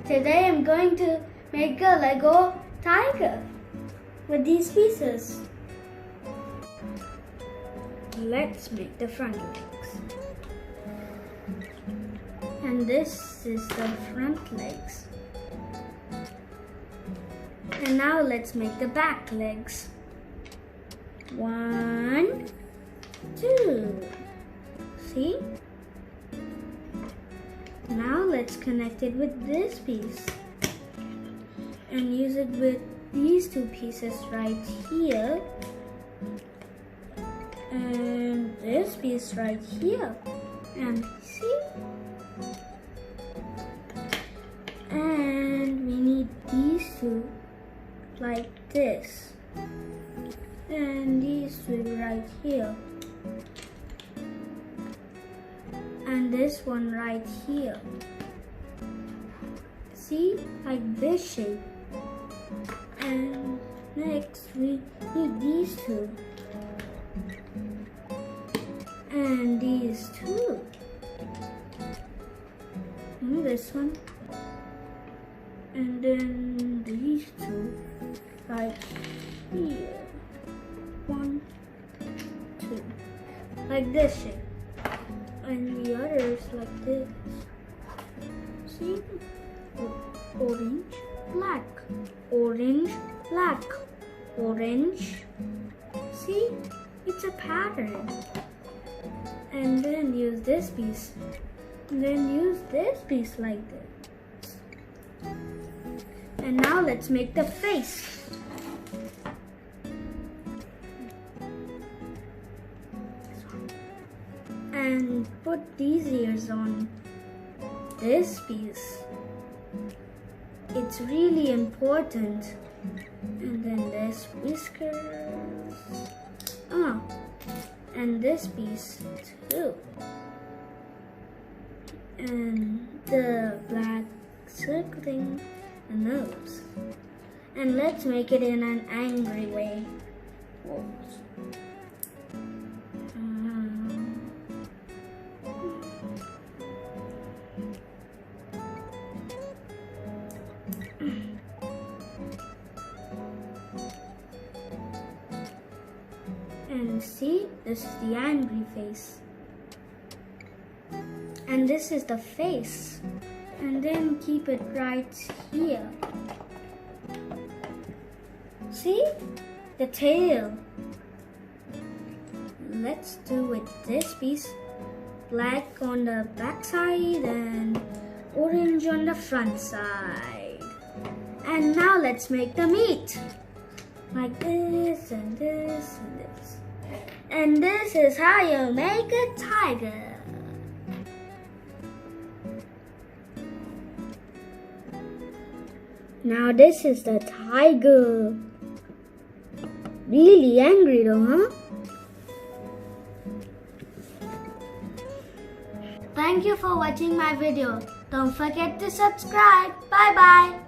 Today I'm going to make a Lego tiger with these pieces. Let's make the front legs. And this is the front legs. And now let's make the back legs. 1, 2. See? Now let's connect it with this piece and use it with these two pieces right here and this piece right here. And see? And we need these two like this and these two right here. And this one right here. See? Like this shape. And next we need these two. And these two. And this one. And then these two right here. 1, 2. Like this shape. And the others like this. See? Orange, black. Orange, black. Orange. See? It's a pattern. And then use this piece. And then use this piece like this. And now let's make the face. And put these ears on this piece. It's really important. And then this whiskers. And this piece too. And the black circling the nose. And let's make it in an angry way. And see, this is the angry face. And this is the face. And then keep it right here. See? The tail. Let's do with this piece. Black on the back side and orange on the front side. And now let's make the meat. Like this and this and this. And this is how you make a tiger. Now this is the tiger. Really angry though, huh? Thank you for watching my video. Don't forget to subscribe. Bye bye.